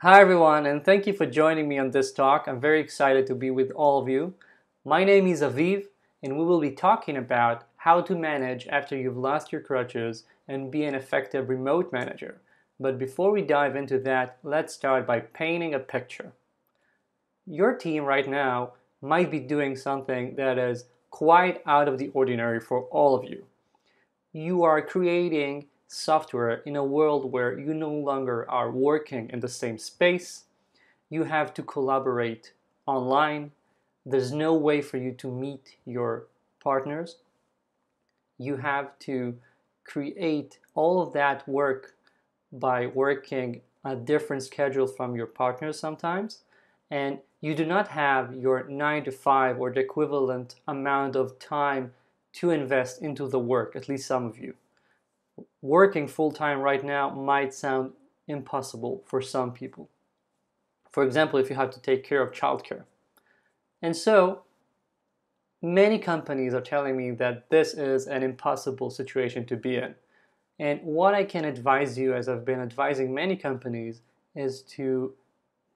Hi everyone, and thank you for joining me on this talk. I'm very excited to be with all of you. My name is Aviv, and we will be talking about how to manage after you've lost your crutches and be an effective remote manager. But before we dive into that, let's start by painting a picture. Your team right now might be doing something that is quite out of the ordinary for all of you. You are creating software in a world where you no longer are working in the same space. You have to collaborate online. There's no way for you to meet your partners. You have to create all of that work by working a different schedule from your partners sometimes. And you do not have your 9 to 5 or the equivalent amount of time to invest into the work, at least some of you. Working full-time right now might sound impossible for some people. For example, if you have to take care of childcare. And so, many companies are telling me that this is an impossible situation to be in. And what I can advise you, as I've been advising many companies, is to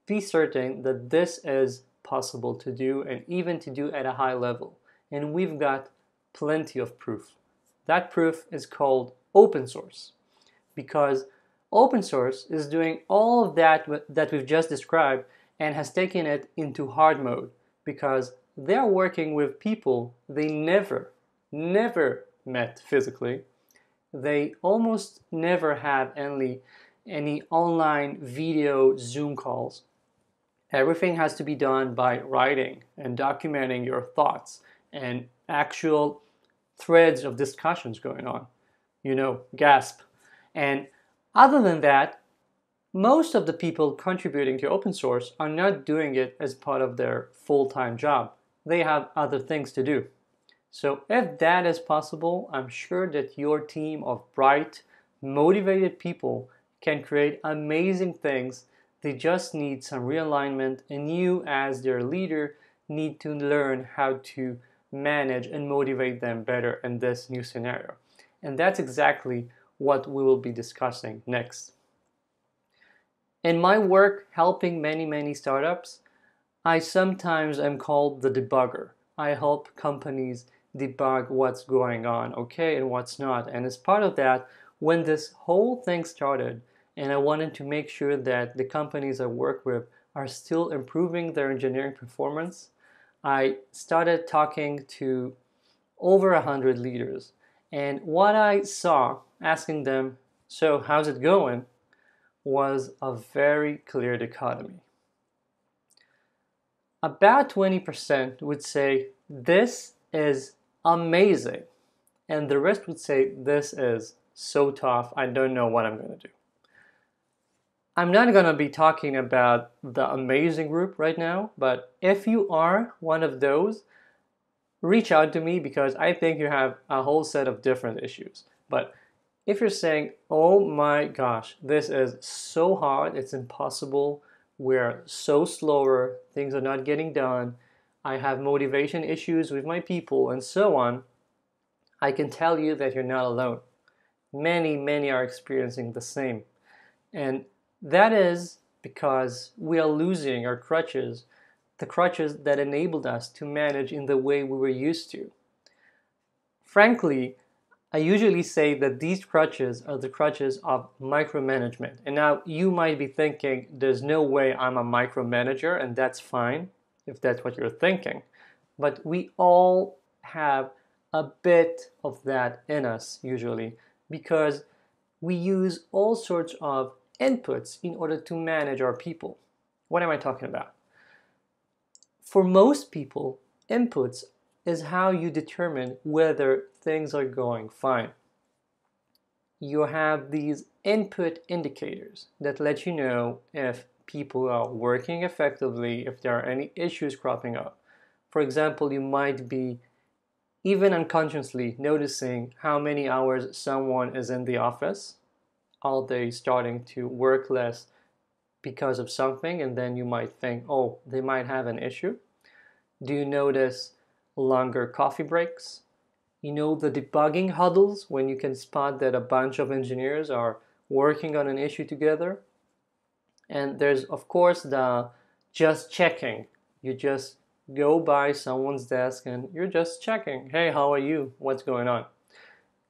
be certain that this is possible to do and even to do at a high level. And we've got plenty of proof. That proof is called open source, because open source is doing all of that we've just described and has taken it into hard mode, because they're working with people they never met physically. They almost never have any online video Zoom calls. Everything has to be done by writing and documenting your thoughts and actual threads of discussions going on. Gasp. And other than that, most of the people contributing to open source are not doing it as part of their full-time job. They have other things to do. So if that is possible, I'm sure that your team of bright, motivated people can create amazing things. They just need some realignment, and you as their leader need to learn how to manage and motivate them better in this new scenario. And that's exactly what we will be discussing next. In my work helping many startups, I sometimes am called the debugger. I help companies debug what's going on, okay, and what's not. And as part of that, when this whole thing started, and I wanted to make sure that the companies I work with are still improving their engineering performance, I started talking to over 100 leaders. And what I saw, asking them, so how's it going, was a very clear dichotomy. About 20% would say, this is amazing. And the rest would say, this is so tough, I don't know what I'm going to do. I'm not going to be talking about the amazing group right now, but if you are one of those, reach out to me, because I think you have a whole set of different issues. But if you're saying, oh my gosh, this is so hard, it's impossible, we're so slower, things are not getting done, I have motivation issues with my people, and so on, I can tell you that you're not alone. Many are experiencing the same. And that is because we are losing our crutches, the crutches that enabled us to manage in the way we were used to. Frankly, I usually say that these crutches are the crutches of micromanagement. And now you might be thinking, there's no way I'm a micromanager, and that's fine if that's what you're thinking. But we all have a bit of that in us usually, because we use all sorts of inputs in order to manage our people. What am I talking about? For most people, inputs is how you determine whether things are going fine. You have these input indicators that let you know if people are working effectively, if there are any issues cropping up. For example, you might be even unconsciously noticing how many hours someone is in the office. Are they starting to work less because of something? And then you might think, oh, they might have an issue. Do you notice longer coffee breaks? The debugging huddles, when you can spot that a bunch of engineers are working on an issue together? And there's, of course, the just checking. You just go by someone's desk and you're just checking. Hey, how are you? What's going on?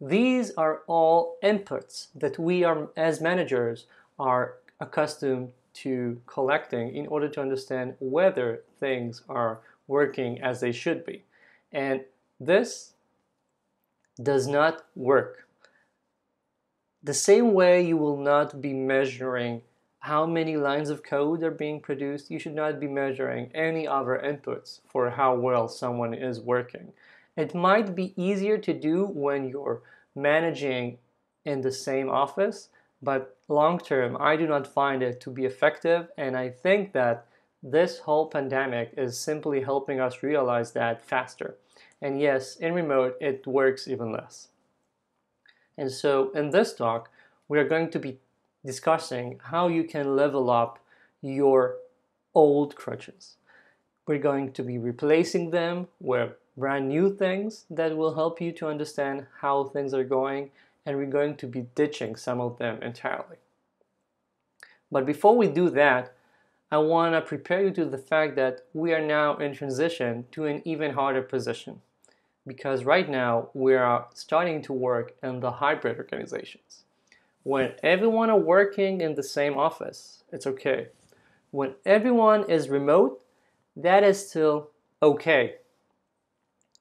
These are all inputs that we are, as managers, are accustomed to collecting in order to understand whether things are working as they should be. And this does not work. The same way you will not be measuring how many lines of code are being produced, you should not be measuring any other inputs for how well someone is working. It might be easier to do when you're managing in the same office, but long term, I do not find it to be effective, and I think that this whole pandemic is simply helping us realize that faster. And yes, in remote, it works even less. And so in this talk, we are going to be discussing how you can level up your old crutches. We're going to be replacing them with brand new things that will help you to understand how things are going, and we're going to be ditching some of them entirely. But before we do that, I want to prepare you to the fact that we are now in transition to an even harder position, because right now we are starting to work in the hybrid organizations. When everyone are working in the same office, it's okay. When everyone is remote, that is still okay.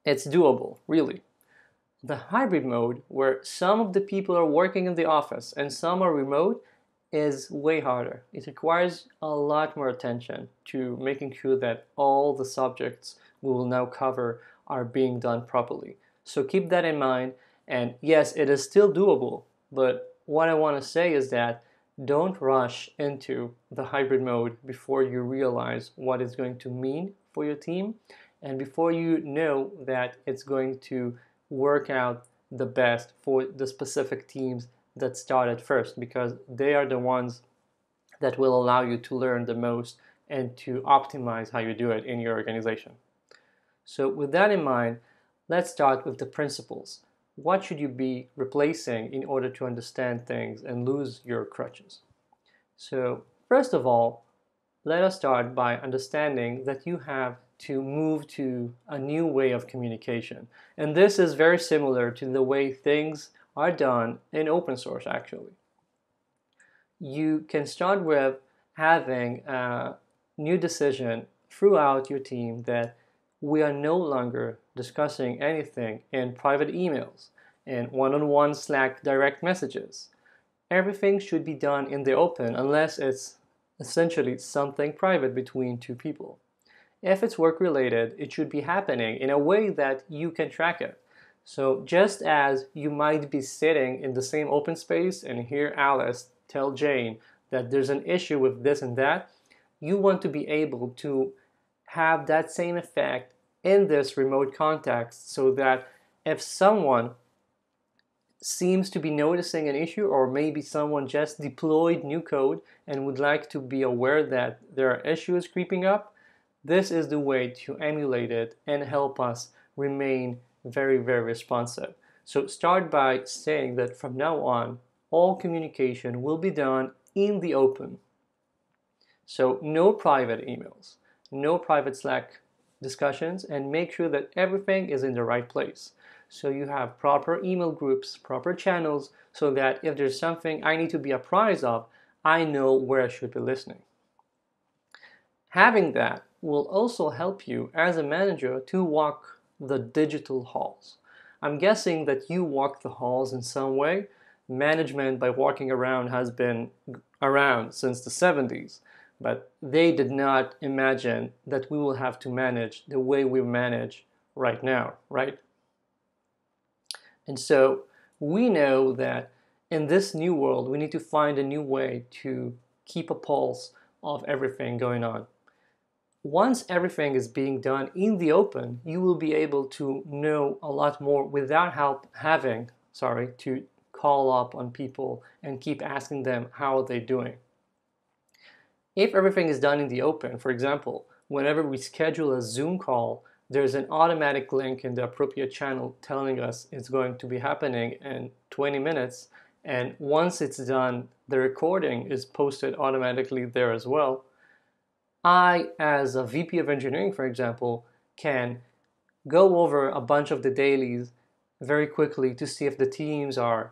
It's doable, really. The hybrid mode, where some of the people are working in the office and some are remote, is way harder. It requires a lot more attention to making sure that all the subjects we will now cover are being done properly. So keep that in mind, and yes, it is still doable, but what I want to say is that don't rush into the hybrid mode before you realize what it's going to mean for your team, and before you know that it's going to work out the best for the specific teams that started first, because they are the ones that will allow you to learn the most and to optimize how you do it in your organization. So with that in mind, let's start with the principles. What should you be replacing in order to understand things and lose your crutches? So first of all, let us start by understanding that you have to move to a new way of communication. And this is very similar to the way things are done in open source, actually. You can start with having a new decision throughout your team that we are no longer discussing anything in private emails and one-on-one Slack direct messages. Everything should be done in the open unless it's essentially something private between two people. If it's work-related, it should be happening in a way that you can track it. So just as you might be sitting in the same open space and hear Alice tell Jane that there's an issue with this and that, you want to be able to have that same effect in this remote context, so that if someone seems to be noticing an issue, or maybe someone just deployed new code and would like to be aware that there are issues creeping up, this is the way to emulate it and help us remain very, very responsive. So start by saying that from now on, all communication will be done in the open. So no private emails, no private Slack discussions, and make sure that everything is in the right place. So you have proper email groups, proper channels, so that if there's something I need to be apprised of, I know where I should be listening. Having that will also help you as a manager to walk the digital halls. I'm guessing that you walk the halls in some way. Management by walking around has been around since the 70s, but they did not imagine that we will have to manage the way we manage right now, right? And so we know that in this new world, we need to find a new way to keep a pulse of everything going on. Once everything is being done in the open, you will be able to know a lot more without having to call up on people and keep asking them how are they doing. If everything is done in the open, for example, whenever we schedule a Zoom call, there's an automatic link in the appropriate channel telling us it's going to be happening in 20 minutes, And once it's done, the recording is posted automatically there as well. I, as a VP of engineering, for example, can go over a bunch of the dailies very quickly to see if the teams are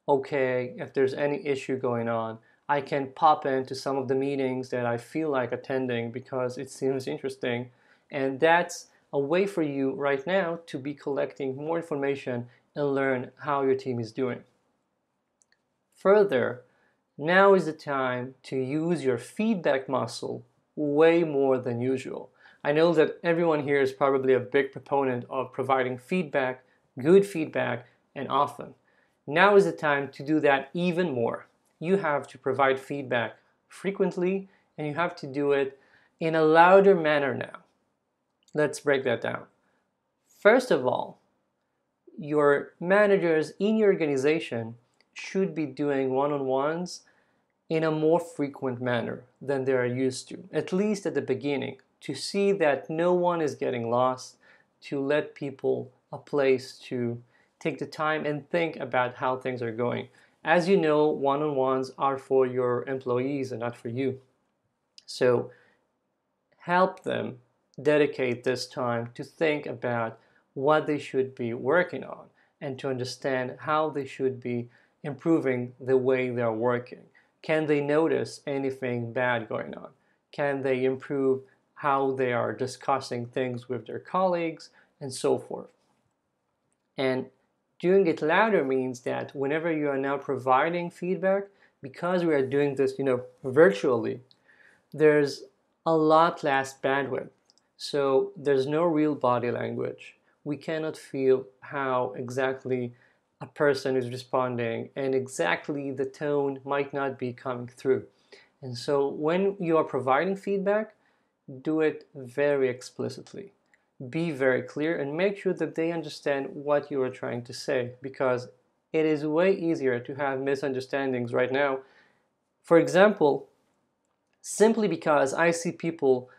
okay, if there's any issue going on. I can pop into some of the meetings that I feel like attending because it seems interesting. And that's a way for you right now to be collecting more information and learn how your team is doing. Further, now is the time to use your feedback muscle way more than usual. I know that everyone here is probably a big proponent of providing feedback, good feedback, and often. Now is the time to do that even more. You have to provide feedback frequently, and you have to do it in a louder manner now. Let's break that down. First of all, your managers in your organization should be doing one-on-ones in a more frequent manner than they are used to, at least at the beginning, to see that no one is getting lost, to let people a place to take the time and think about how things are going. As you know, one-on-ones are for your employees and not for you. So help them dedicate this time to think about what they should be working on and to understand how they should be improving the way they're working. Can they notice anything bad going on? Can they improve how they are discussing things with their colleagues and so forth? And doing it louder means that whenever you are now providing feedback, because we are doing this, virtually, there's a lot less bandwidth. So there's no real body language. We cannot feel how exactly a person is responding, and exactly the tone might not be coming through. And so when you are providing feedback, do it very explicitly. Be very clear and make sure that they understand what you are trying to say, because it is way easier to have misunderstandings right now. For example, simply because I see people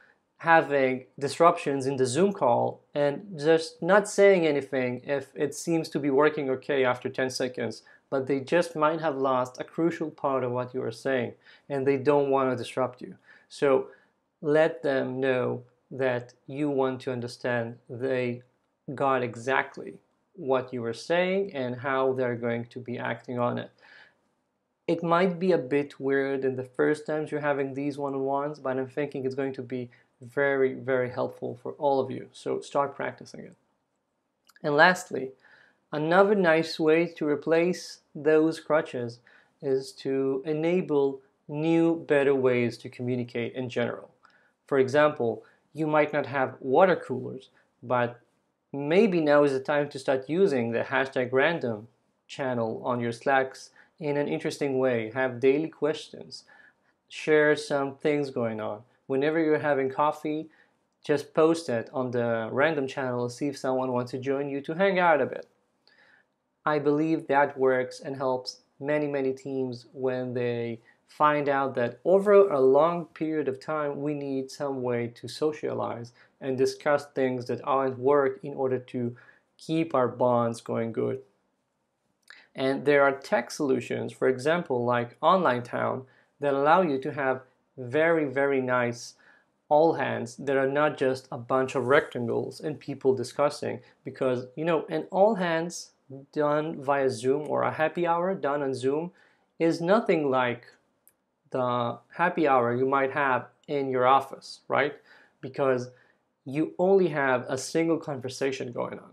having disruptions in the Zoom call and just not saying anything if it seems to be working okay after 10 seconds, but they just might have lost a crucial part of what you are saying and they don't want to disrupt you. So let them know that you want to understand they got exactly what you were saying and how they're going to be acting on it. It might be a bit weird in the first times you're having these one-on-ones, but I'm thinking it's going to be very, very helpful for all of you. So start practicing it. And lastly, another nice way to replace those crutches is to enable new, better ways to communicate in general. For example, you might not have water coolers, but maybe now is the time to start using the #random channel on your Slacks in an interesting way. Have daily questions. Share some things going on. Whenever you're having coffee, just post it on the random channel, see if someone wants to join you to hang out a bit. I believe that works and helps many, many teams when they find out that over a long period of time, we need some way to socialize and discuss things that aren't work in order to keep our bonds going good. And there are tech solutions, for example, like Online Town, that allow you to have very, very nice all hands that are not just a bunch of rectangles and people discussing, because an all hands done via Zoom or a happy hour done on Zoom is nothing like the happy hour you might have in your office, right? Because you only have a single conversation going on.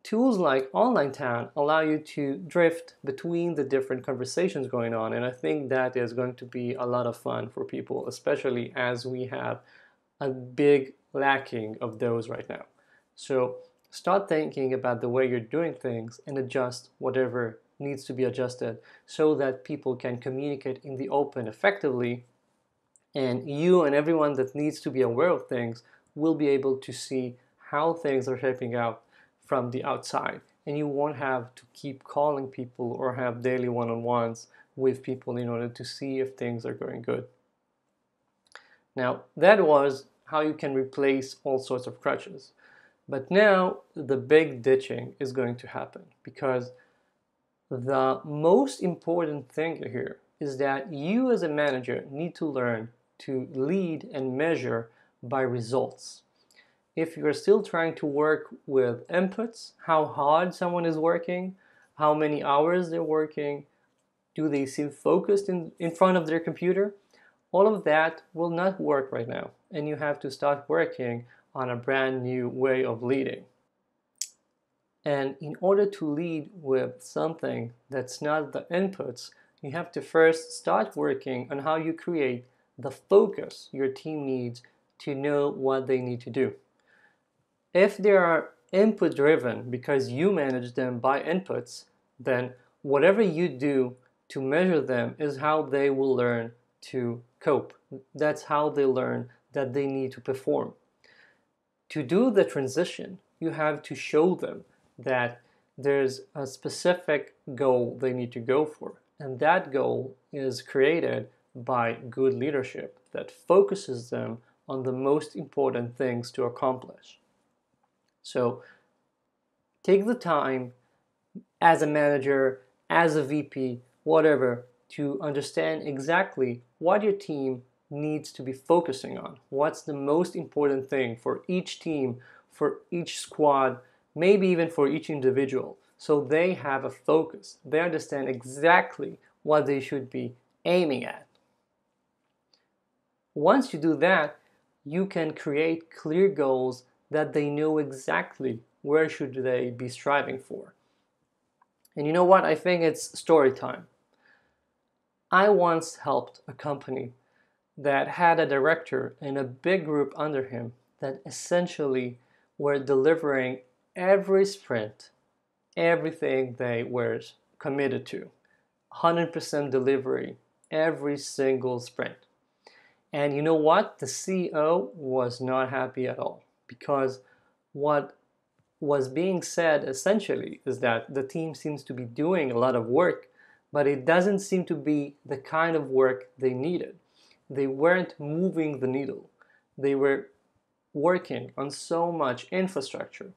Tools like Online Town allow you to drift between the different conversations going on, and I think that is going to be a lot of fun for people, especially as we have a big lacking of those right now. So start thinking about the way you're doing things and adjust whatever needs to be adjusted so that people can communicate in the open effectively, and you and everyone that needs to be aware of things will be able to see how things are shaping out from the outside, and you won't have to keep calling people or have daily one-on-ones with people in order to see if things are going good. Now, that was how you can replace all sorts of crutches. But now the big ditching is going to happen, because The most important thing here is that you as a manager need to learn to lead and measure by results. If you're still trying to work with inputs, how hard someone is working, how many hours they're working, do they seem focused in front of their computer? All of that will not work right now, and you have to start working on a brand new way of leading. And in order to lead with something that's not the inputs, you have to first start working on how you create the focus your team needs to know what they need to do. If they are input driven because you manage them by inputs, then whatever you do to measure them is how they will learn to cope. That's how they learn that they need to perform. To do the transition, you have to show them that there's a specific goal they need to go for. And that goal is created by good leadership that focuses them on the most important things to accomplish. So take the time as a manager, as a VP, whatever, to understand exactly what your team needs to be focusing on. What's the most important thing for each team, for each squad, maybe even for each individual, so they have a focus. They understand exactly what they should be aiming at. Once you do that, you can create clear goals that they know exactly where should they be striving for. And you know what? I think it's story time. I once helped a company that had a director and a big group under him that essentially were delivering every sprint, everything they were committed to. 100% delivery every single sprint. And you know what? The CEO was not happy at all, because what was being said essentially is that the team seems to be doing a lot of work, but it doesn't seem to be the kind of work they needed. They weren't moving the needle. They were working on so much infrastructure,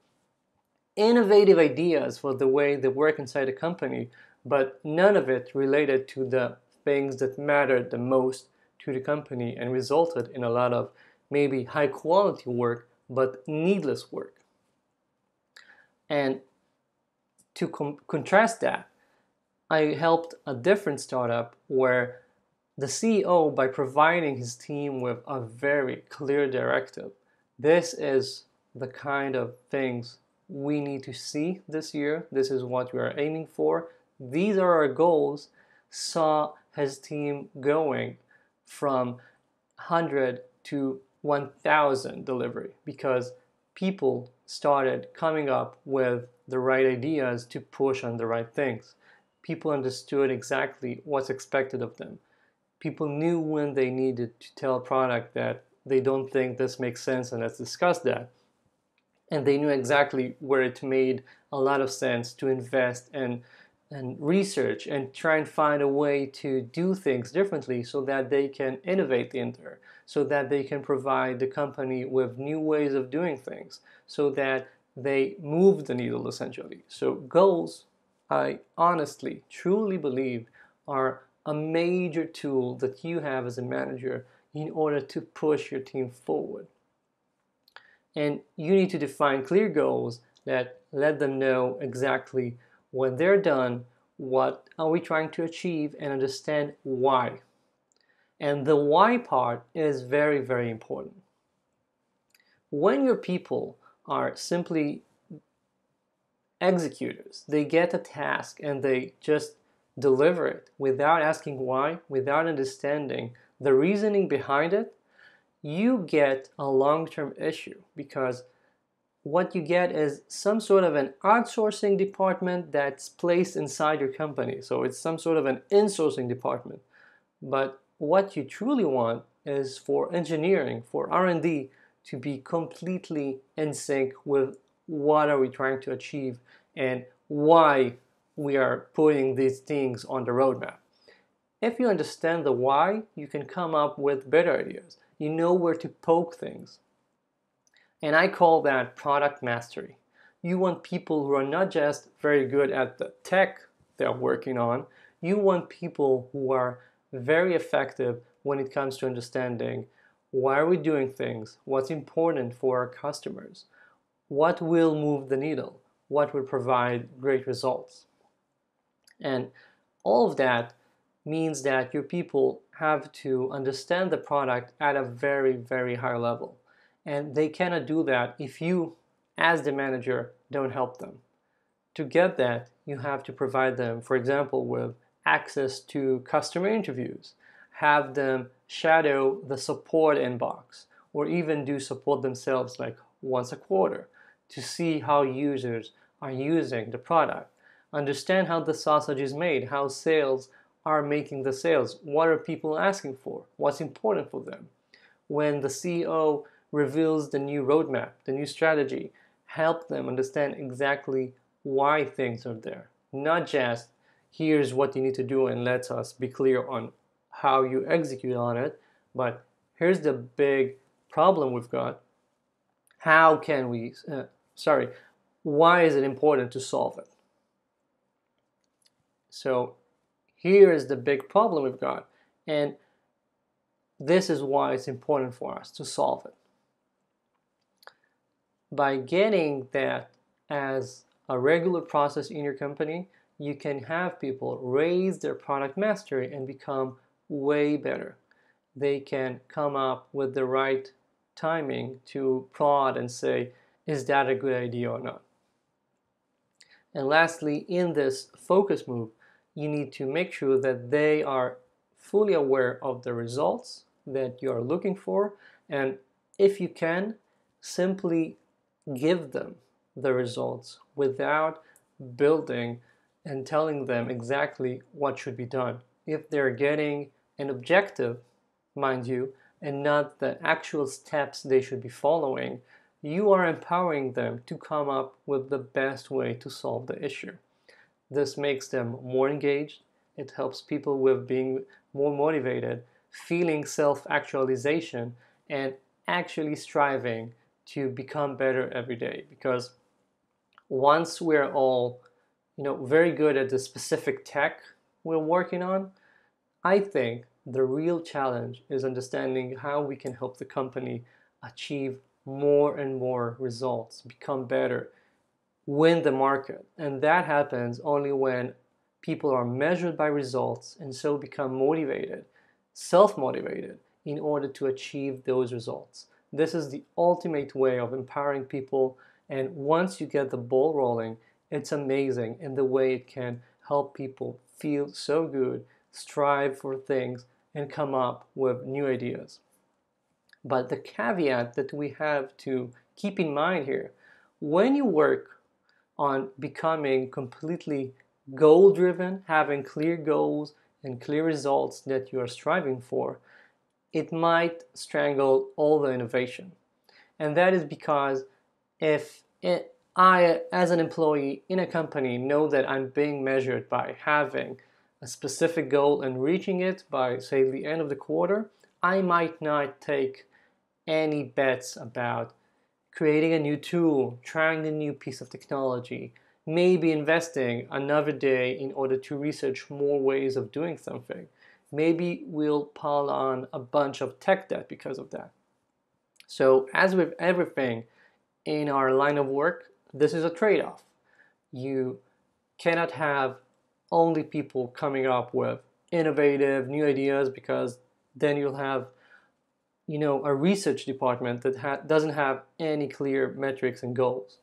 innovative ideas for the way they work inside the company, but none of it related to the things that mattered the most to the company and resulted in a lot of maybe high quality work, but needless work. And to contrast that, I helped a different startup where the CEO, by providing his team with a very clear directive, this is the kind of things we need to see this year. This is what we are aiming for. These are our goals. Saw his team going from 100 to 1,000 delivery because people started coming up with the right ideas to push on the right things. People understood exactly what's expected of them. People knew when they needed to tell a product that they don't think this makes sense and let's discuss that. And they knew exactly where it made a lot of sense to invest and research and try and find a way to do things differently so that they can innovate in there, so that they can provide the company with new ways of doing things, so that they move the needle essentially. So goals, I honestly, truly believe, are a major tool that you have as a manager in order to push your team forward. And you need to define clear goals that let them know exactly when they're done, what are we trying to achieve, and understand why. And the why part is very, very important. When your people are simply executors, they get a task and they just deliver it without asking why, without understanding the reasoning behind it, you get a long-term issue, because what you get is some sort of an outsourcing department that's placed inside your company. So it's some sort of an insourcing department. But what you truly want is for engineering, for R&D, to be completely in sync with what are we trying to achieve and why we are putting these things on the roadmap. If you understand the why, you can come up with better ideas. You know where to poke things. And I call that product mastery. You want people who are not just very good at the tech they're working on. You want people who are very effective when it comes to understanding why are we doing things, what's important for our customers, what will move the needle, what will provide great results. And all of that means that your people have to understand the product at a very, very high level. And they cannot do that if you, as the manager, don't help them. To get that, you have to provide them, for example, with access to customer interviews, have them shadow the support inbox, or even do support themselves like once a quarter to see how users are using the product. Understand how the sausage is made, how sales are making the sales, what are people asking for, what's important for them. When the CEO reveals the new roadmap, the new strategy, help them understand exactly why things are there. Not just, here's what you need to do and let us be clear on how you execute on it, but here's the big problem we've got. How can we, why is it important to solve it? So here is the big problem we've got, and this is why it's important for us to solve it. By getting that as a regular process in your company, you can have people raise their product mastery and become way better. They can come up with the right timing to prod and say, is that a good idea or not? And lastly, in this focus move, you need to make sure that they are fully aware of the results that you are looking for, and if you can, simply give them the results without building and telling them exactly what should be done. If they're getting an objective, mind you, and not the actual steps they should be following, you are empowering them to come up with the best way to solve the issue. This makes them more engaged. It helps people with being more motivated, feeling self-actualization, and actually striving to become better every day. Because once we're all, very good at the specific tech we're working on, I think the real challenge is understanding how we can help the company achieve more and more results, become better, win the market. And that happens only when people are measured by results and so become motivated, self-motivated in order to achieve those results. This is the ultimate way of empowering people, and once you get the ball rolling, it's amazing in the way it can help people feel so good, strive for things, and come up with new ideas. But the caveat that we have to keep in mind here, when you work on becoming completely goal-driven, having clear goals and clear results that you are striving for, it might strangle all the innovation. And that is because if I, as an employee in a company, know that I'm being measured by having a specific goal and reaching it by, say, the end of the quarter, I might not take any bets about creating a new tool, trying a new piece of technology, maybe investing another day in order to research more ways of doing something. Maybe we'll pile on a bunch of tech debt because of that. So as with everything in our line of work, this is a trade-off. You cannot have only people coming up with innovative new ideas, because then you'll have a research department that doesn't have any clear metrics and goals.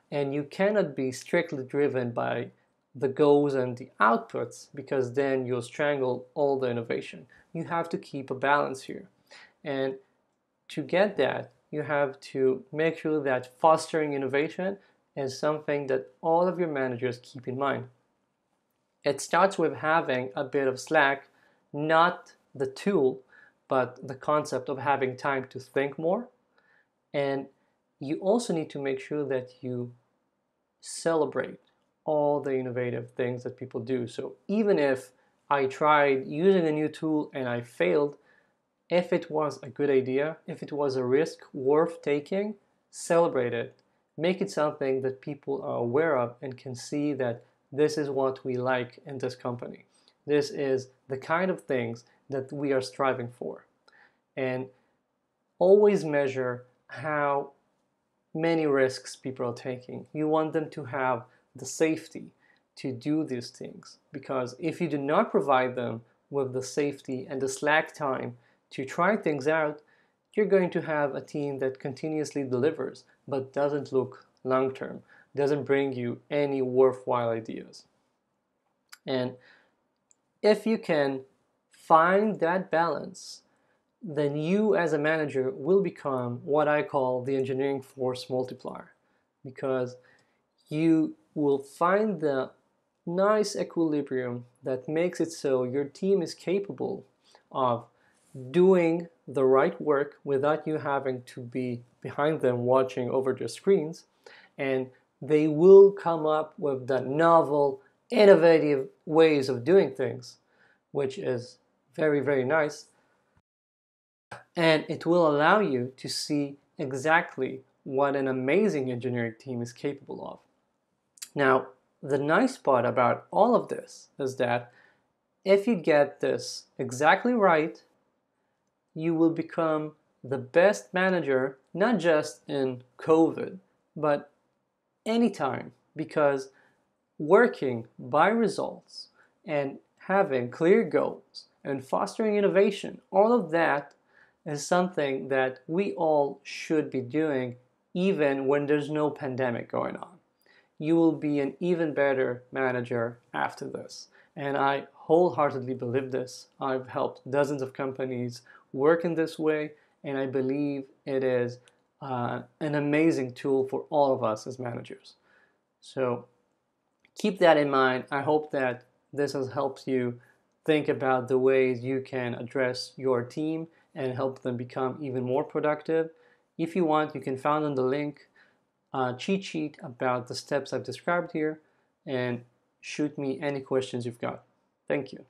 And you cannot be strictly driven by the goals and the outputs, because then you'll strangle all the innovation. You have to keep a balance here. And to get that, you have to make sure that fostering innovation is something that all of your managers keep in mind. It starts with having a bit of slack, not the tool, but the concept of having time to think more. And you also need to make sure that you celebrate all the innovative things that people do. So even if I tried using a new tool and I failed, if it was a good idea, if it was a risk worth taking, celebrate it. Make it something that people are aware of and can see that this is what we like in this company. This is the kind of things that we are striving for. And always measure how many risks people are taking. You want them to have the safety to do these things, because if you do not provide them with the safety and the slack time to try things out, you're going to have a team that continuously delivers but doesn't look long term, doesn't bring you any worthwhile ideas. And if you can find that balance, then you as a manager will become what I call the engineering force multiplier, because you will find the nice equilibrium that makes it so your team is capable of doing the right work without you having to be behind them watching over their screens, and they will come up with the novel, innovative ways of doing things, which is very, very nice. And it will allow you to see exactly what an amazing engineering team is capable of. Now, the nice part about all of this is that if you get this exactly right, you will become the best manager, not just in COVID, but anytime, because working by results and having clear goals and fostering innovation, all of that is something that we all should be doing even when there's no pandemic going on. You will be an even better manager after this. And I wholeheartedly believe this. I've helped dozens of companies work in this way, and I believe it is an amazing tool for all of us as managers. So keep that in mind. I hope that this has helped you think about the ways you can address your team and help them become even more productive. If you want, you can find on the link a cheat sheet about the steps I've described here, and shoot me any questions you've got. Thank you.